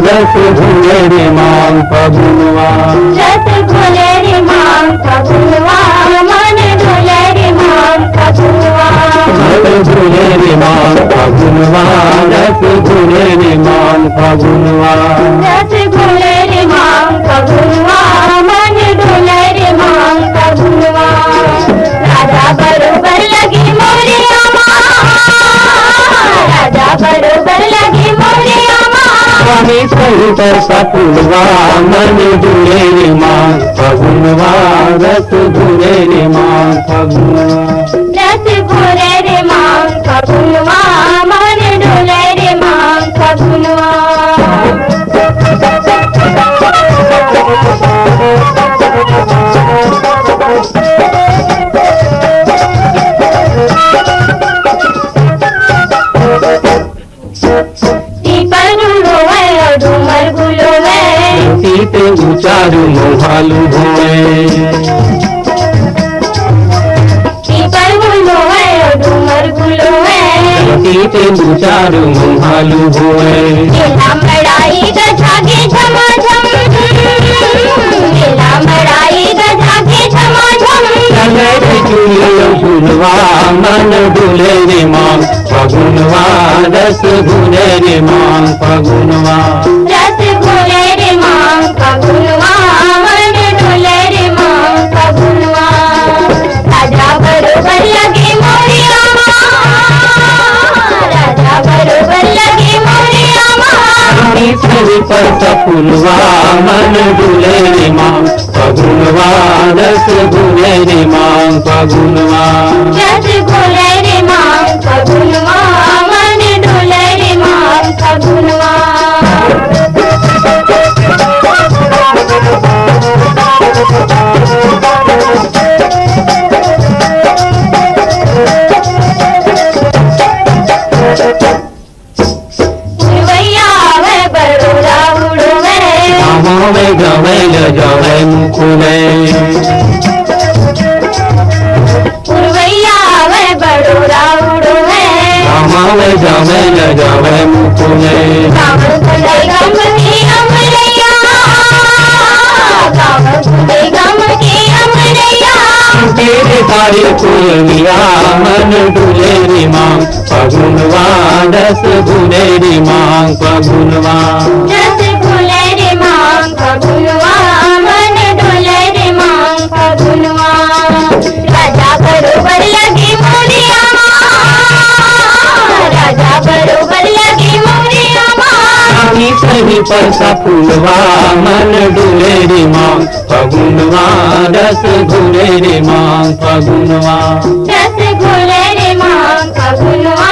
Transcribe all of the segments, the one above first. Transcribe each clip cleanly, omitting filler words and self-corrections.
रस घुले रे मांग फगुनवा, रस घुले रे मांग फगुनवा, मन ढुले रे मांग फगुनवा, रस घुले रे मांग फगुनवा, रस घुले रे मांग फगुनवा, रस घुले रे मांग फगुनवा, मन ढुले रे मांग फगुनवा। राजा बरोबर लगी मोरे अमा, राजा बरोबर लगी मोरे अमा, स्वामी सहित सपुलवा, मन ढुले रे मांग फगुनवा, रस घुले रे मांग फगुनवा, रस घुले रे मांग फगुनवा, मन ढुले रे मांग फगुनवा। डूमर गुलो में सीते उचारू मोहालू भोए, पीपर गुलो है डूमर गुलो है, सीते उचारू मोहालू भोए, गेला मड़ाई गजागे झमाझम, गेला मड़ाई गजागे झमाझम, चले रे चुलियो झुलवा, मन डुले रे मांग फगुनवा, रस घुले रे मांग फगुनवा, रस घुले रे मांग फगुनवा, मन ढुले रे मांग फगुनवा। राजा बरोबर लगे मोरे अमा, राजा बरोबर लगे मोरे अमा, रानी सही पर सपुलवा, मन डुले रे मांग फगुनवा, रस घुले रे मांग फगुनवा, रस घुले रे मांग फगुनवा, मन ढुले रे मांग फगुनवा। पुरवैया वे बरोरा उड़वे, गाँव में गवे जवे मुकुले, पुरवैया वे बरोरा उड़वे, गाँव में गवे जवे मुकुले, गाँव खुले गम की अमरैया, गाँव खुले गम की अमरैया, तेरे तारे कुलिया, मन डुले रे मांग फगुनवा, रस घुले रे मांग फगुनवा, रस घुले रे मांग फगुनवा, मन ढुले रे मांग फगुनवा। राजा बरोबर लगी मोरे अमा, राजा बरोबर लगी मोरे अमा, रानी सही पर सपुलवा, मन डुले रे मांग फगुनवा, रस घुले रे मांग फगुनवा, रस घुले रे मांग फगुनवा,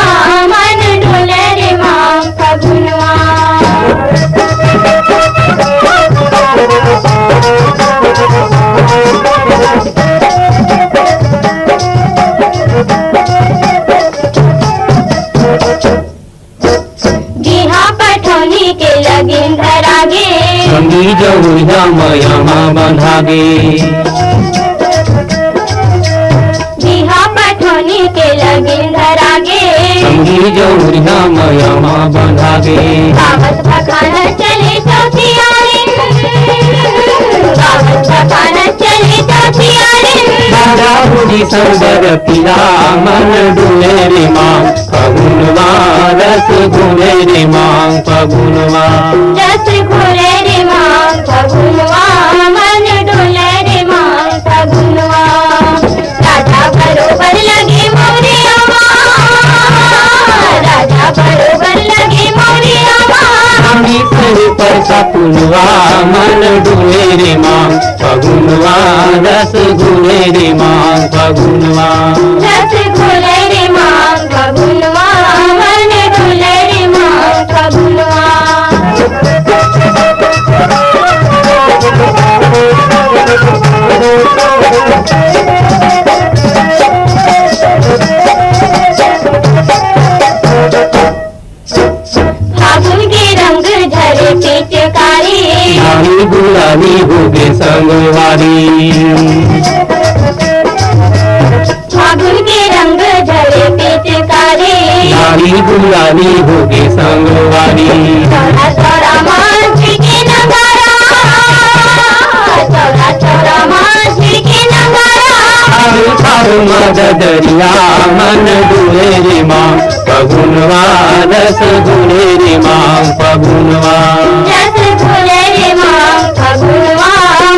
मन ढुले रे मांग फगुनवा। जीहा पठौनी के लगिन धरागे, संगी जहुजा मयमा बंधागे, जीहा पठौनी के लगिन धरागे, संगी जहुजा मयमा बंधागे, गावत भखाना चले चौथियारिन, गावत भखाना चले चौथियारिन, दादा बुढ़ी संगर पिला, मन डुले रे मांग फगुनवा, रस घुले रे मांग फगुनवा, रस घुले रे मांग फगुनवा, मन ढुले रे मांग फगुनवा। राजा बरोबर लगे मोरे अमा, राजा बरोबर लगे मोरे अमा, रानी सही पर सपुलवा, मन डुले रे मांग फगुनवा, रस घुले रे मांग फगुनवा, रस घुले रे मांग फगुनवा, मन ढुले रे मांग फगुनवा। फागुन के रंग झरे पे गुलाबी होगे संगवारी। फागुन के रंग झरे पिचकारी, लाली गुलाबी होगे संगवारी। चौरा चौरा मांझी के नगारा, चौरा चौरा मांझी के नगारा। थारू थारू मददरिया मन डुले रे माँ फगुनवा रस घुले रे माँ फगुनवा। रस घुले रे माँ फगुनवा,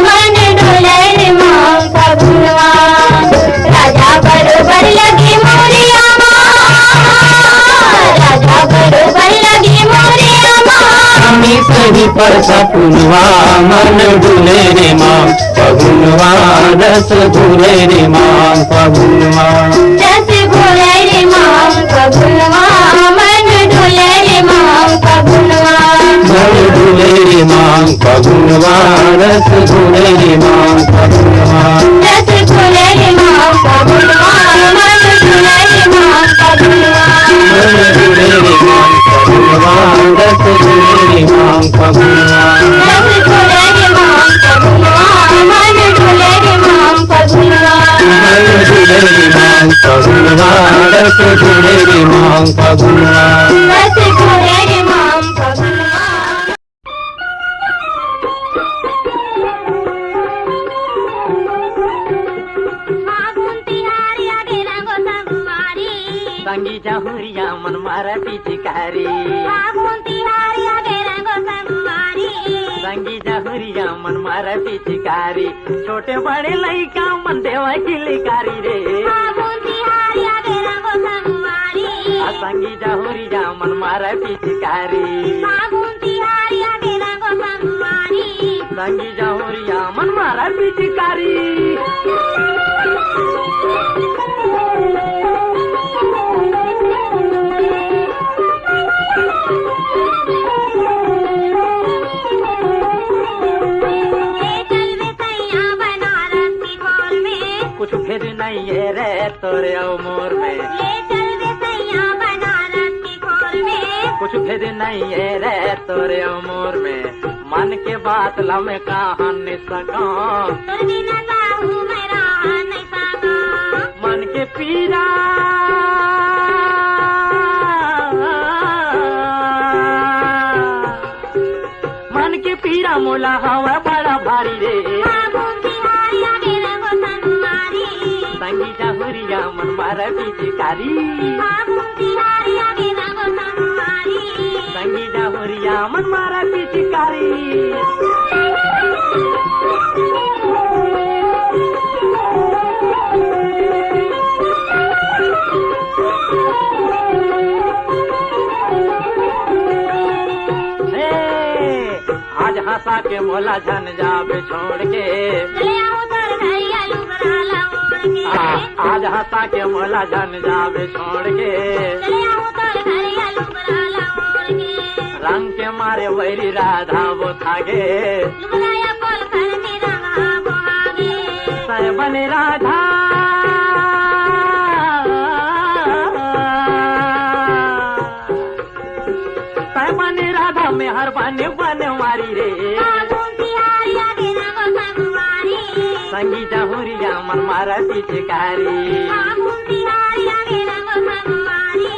मन डुले रे माँ फगुनवा। राजा बरोबर लगे मोरिया माँ, राजा बरोबर लगे मोरिया माँ। हमी सही पर सपुनवा मन डुले रे माँ फगुनवा रस घुले रे माँ फगुनवा। रस घुले रे माँ फगुनवा, मन डुले रे माँ फगुनवा। मन डुले रे माँ फगुनवा रस घुले रे माँ फगुनवा। रस घुले रे माँ फगुनवा, मन डुले रे माँ फगुनवा। मन डुले रे माँ फगुनवा रस घुले रे माँ फगुनवा। रस घुले रे माँ फगुनवा, मन डुले रे माँ फगुनवा। मन डुले रे माँ फगुनवा रस घुले रे माँ फगुनवा। रस घुले रे माँ फगुनवा। फागुन तिहार आगे रंगो संगवारी, संगी जहुरिया मन मारा पिचकारी। फागुन तिहार आगे रंगो संगवारी। संगी जहुरिया मन मारा पिचकारी। छोटे बड़े लइका मन देवा किलकारी रे। फागुन तिहार आगे रंगो संगवारी। संगी जहुरिया मन मारा पिचकारी। फागुन तिहार आगे रंगो संगवारी। संगी जहुरिया मन मारा पिचकारी। कुछ भेद नहीं है रे तोरे और मोर में। ले चल वे सैया बनारस की खोल में। कुछ भेद नहीं है रे तोरे और मोर में। मन के बात लमे कहा नहीं सका। तोर बिना साहू मैं रह नहीं सका। मन के पीरा मन के पीरा मोला हवा बड़ा भारी रे। फागुन तिहार आगे रंगो संगवारी। संगी जहुरिया मन मारा पिचकारी। फागुन तिहार आगे रंगो संगवारी। संगी जहुरिया मन मारा पिचकारी। आज हंसा के मोला झन जाबे छोड़ के। चले आओ तोर घरिया लुगरा ओढ़ के। आज हंसा के मोला झन जाबे छोड़ के। चले आओ तोर घरिया लुगरा ओढ़ के। रंग के मारे वैरी राधा वो थागे। लुगराया कोल कर मेरा वो आगे। सै बने राधा सै बने राधा में हर बने बनवारी रे। फागुन तिहार आगे रंगो संगवारी। संगी जहुरिया मन मारा पिचकारी। फागुन तिहार आगे रंगो संगवारी।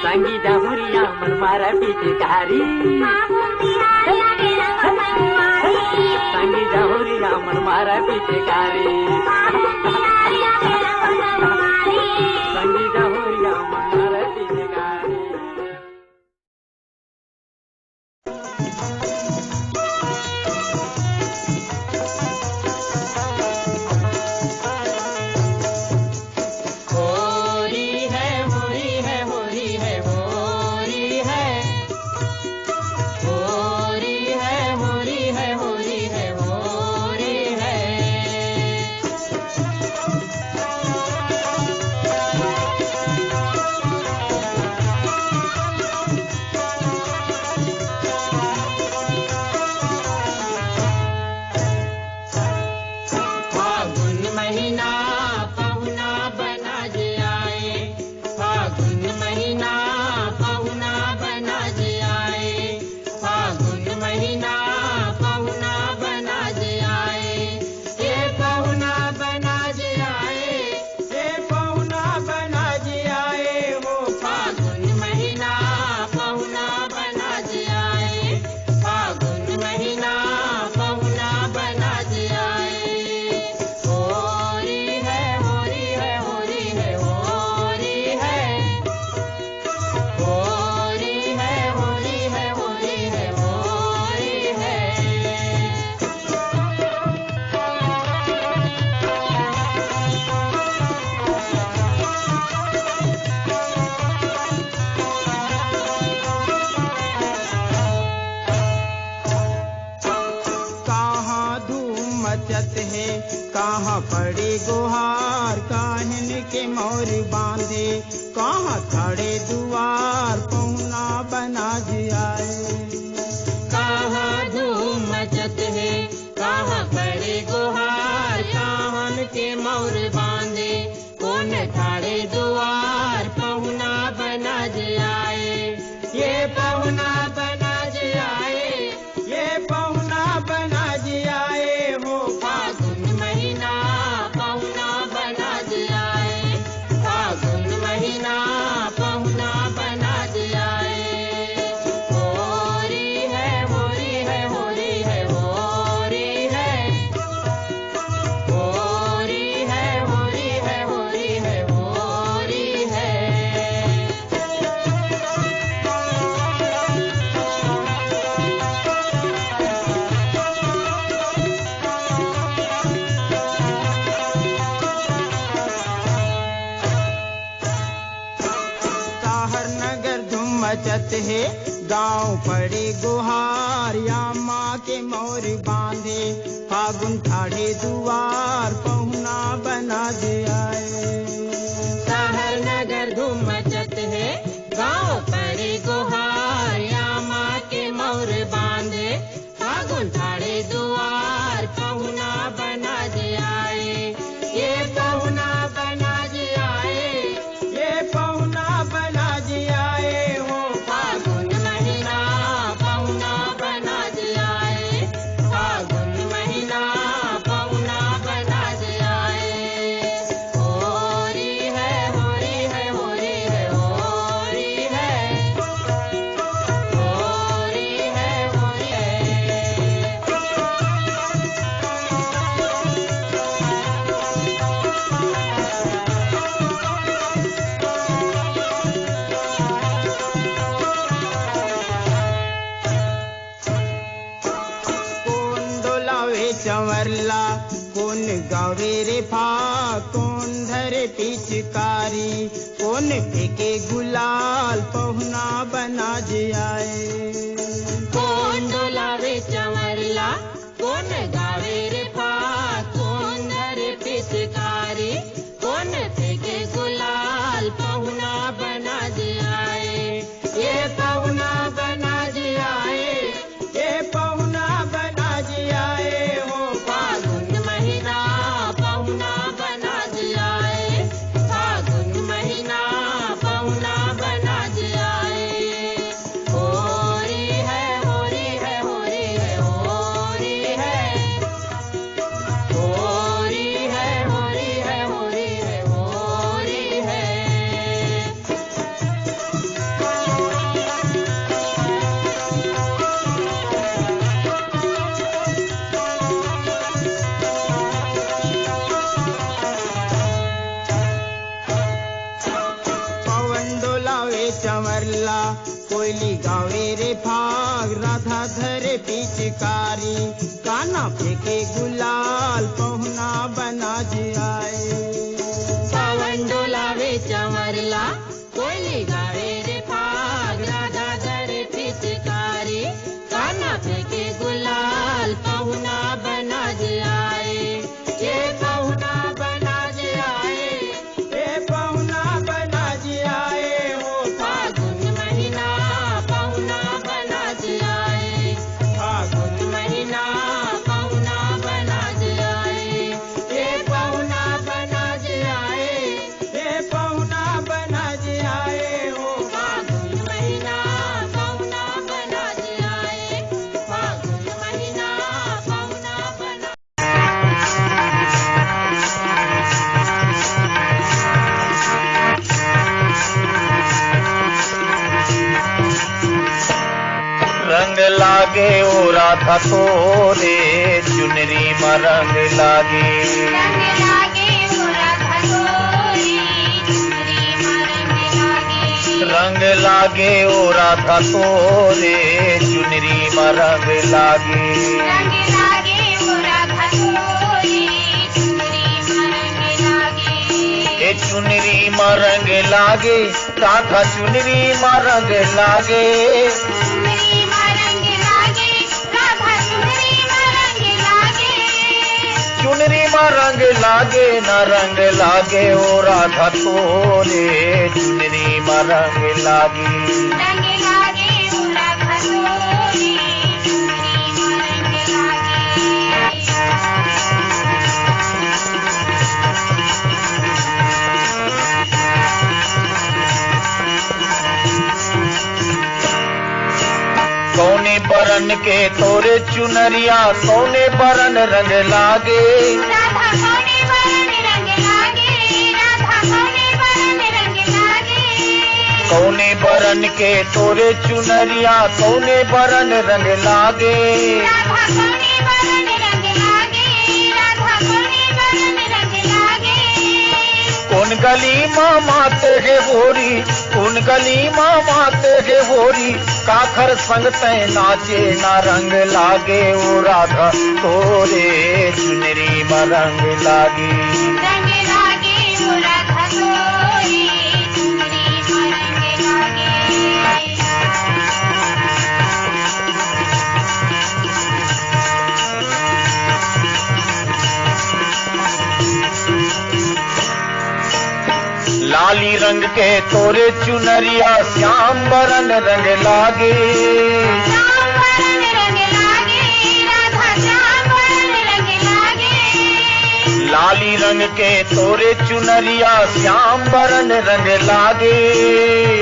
संगी जहुरिया मन मारा पिचकारी। फागुन तिहार आगे रंगो संगवारी। संगी जहुरिया मन मारा पिचकारी। फागुन तिहार आगे रंगो संगवारी। संगी जहुरिया मन मारा पिचकारी। गुहार या माँ के मोर बांधे फागुन ठाड़े दुआर पहुना बना दे आए। शहर नगर धूम मचत है गाँव परे गुहार या माँ के मोर बांधे फागुन ठाड़े दुआर पहुना बना दे आए। ये पहुना बना दे आए, ये पहुना बना दे आए हो फागुन महीना पहुना बना दे आए, फागुन महीना पहुना बना दे आए। होरी है होरी है होरी है होरी है, होरी है होरी है। कौन डोलावे चंवरला कौन गावे रे फा कौन धरे पिचकारी कौन फेंके गुलाल पहुना बना दे आए। कौन डोलावे चंवरला कौन गावे रे फा कौन धरे पिचकारी कौन फेंके गुलाल पहुना बना दे आए। ये पहुना बना दे आए, ये पहुना बना दे आए हो फागुन महीना पहुना बना दे आए, फागुन महीना पहुना बना दे आए। होरी है होरी है होरी है होरी है, होरी है होरी है होरी है होरी है। पवन डोलावे चंवरला कोयली गावे रे फाग राधा धरे पिचकारी काना फेंके गुलाल पहुना बना दे आए। पवन डोलावे चंवरला कोयली गावे रे फाग राधा धरे पिचकारी काना फेंके गुलाल पहुना बना दे आए। ये पहुना बना दे आए, ये पहुना बना दे आए हो फागुन महीना पहुना बना दे आए, फागुन महीना पहुना बना दे आए। ये पहुना बना दे आए, ये पहुना बना दे आए हो फागुन महीना पहुना बना दे आए, फागुन महीना पहुना बना। रंग लागे ओ राधा तोरे चुनरी में रंग लागे। रंग लागे हो राधा तोरी चुनरी में रंग लागे। रंग लागे ओ राधा तोरे चुनरी में रंग लागे। रंग लागे हो राधा तोरी चुनरी में रंग लागे। ए चुनरी में रंग लागे राधा चुनरी में रंग लागे। चुनरी में रंग लागे राधा चुनरी में रंग लागे। चुनरी में रंग लागे न रंग लागे ओ राधा तोरे चुनरी में रंग लागे। रंग लागे हो राधा तोरी चुनरी में रंग लागे। कौने बरन के तोरे चुनरिया कौने बरन रंग लागे। राधा कौने बरन रंग लागे। राधा कौने बरन रंग लागे। कौने बरन के तोरे चुनरिया कौने बरन रंग लागे। राधा कौने बरन रंग लागे। राधा कौने बरन रंग लागे। कौन गली माँ माते है होरी कौन गली माँ माते है होरी काखर संग तय नाचे ना रंग लागे ओ राधा तोरे चुनरी में रंग लागे। रंग लागे हो राधा तोरी चुनरी में रंग लागे। के तोरे चुनरिया श्याम बरन रंग लागे। श्याम बरन रंग लागे, राधा श्याम बरन रंग लागे। लाली रंग के तोरे चुनरिया श्याम बरन रंग लागे।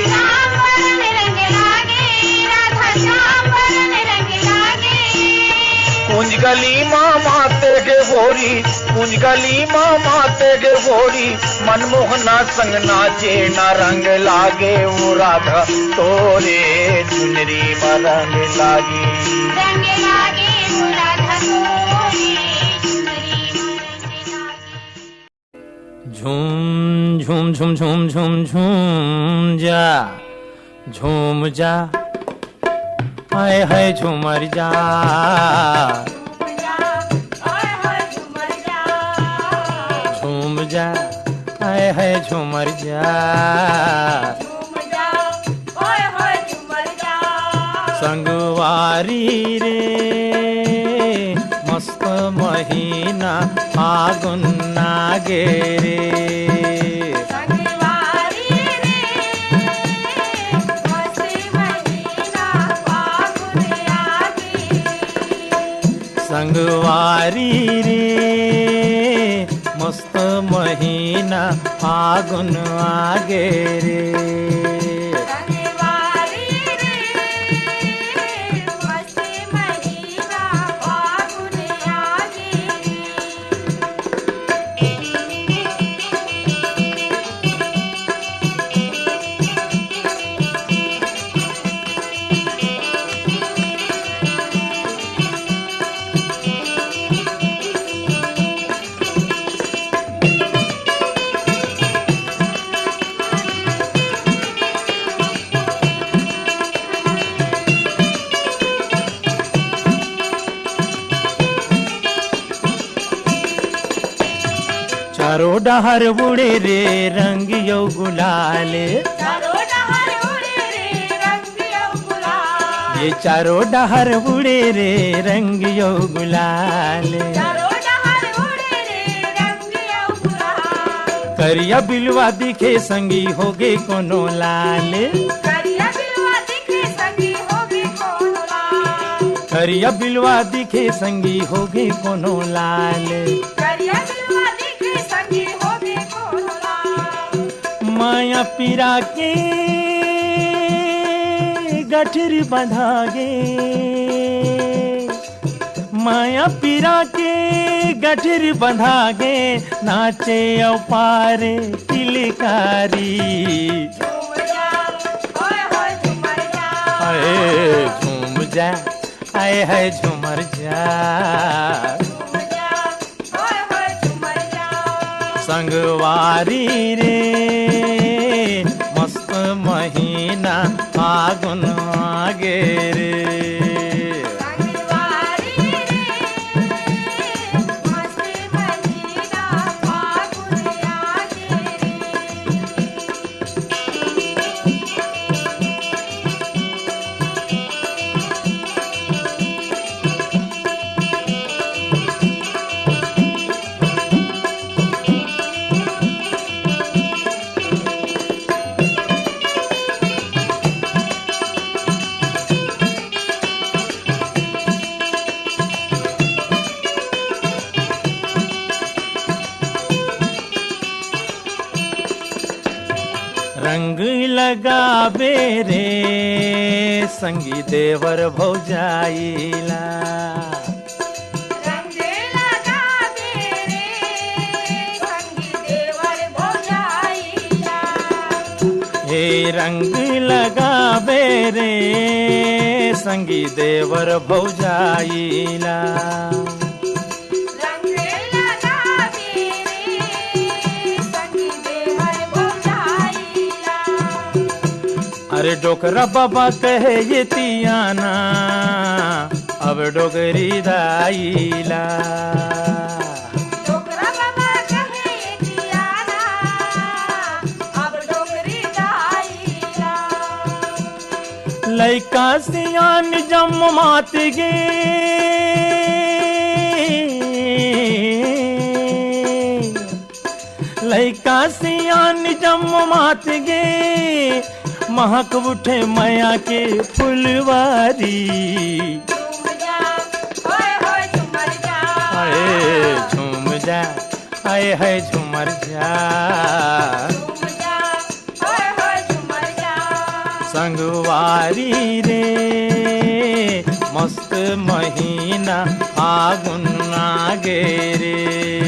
श्याम बरन रंग लागे, राधा श्याम बरन रंग लागे। कुंज गली माँ माते के भोरी, कुंज गली माँ माते के भोरी, मनमोहना संग नाचे न रंग लागे वो राधा तोरे चुनरी में रंग लागी। रंग लागे वो राधा तोरे चुनरी में रंग लागे। झूम झूम झूम झूम झूम झूम जा, झूम जा, हाय हाय झूमर जा। झूम जा, हाय हाय झूमर जा। संगवारी रे मस्त महीना फागुन नागे रे। संगवारी रे मस्त महीना फागुन आगे रे। चारों डहर बुड़े रे रंग यो गुलाल। चारों डहर उड़े रे रंग यो गुलाल। ये चारों डहर बुड़े रे रंग यो गुलाल। चारों डहर उड़े रे रंग यो गुलाल। करिया बिलवा दिखे संगी होगे कोनो लाल। करिया बिलवा दिखे संगी होगे कोनो लाल। करिया बिलवा दिखे संगी होगे कोनो लाल। करिया बिलवा दिखे संगी होगे कोनो लाल। माया पीरा के गठरी बंधागे। माया पीरा के गठरी बंधागे, नाचे अपारे तिलकारी। झूम जा, ओए होए झूमर जा। अरे झूम जा, आए है झूमर जा। झूम जा, ओए होए झूमर जा। संगवारी रे मस्त महीना फागुन आगे रे। संगवारी रे मस्त महीना फागुन आगे रे। रंग लगावे रे संगी देवर भौजाइला। रंग लगावे रे संगी देवर भौजाइला। हे रंग लगावे रे संगी देवर भौजाइला। रंग लगावे रे संगी देवर भौजाइला। अरे डोकरा बाबा कहे ये तियाना अब डोगरी दाइला। डोकरा बाबा कहे दियाना अब डोगरी दाइला। लैका सियान जम मात गे। लैका हसिया निजम मात गे महक उठे माया के फुलवारी आए झूम जा आए है झूमर जा संगवारी रे मस्त महीना फागुन आगे रे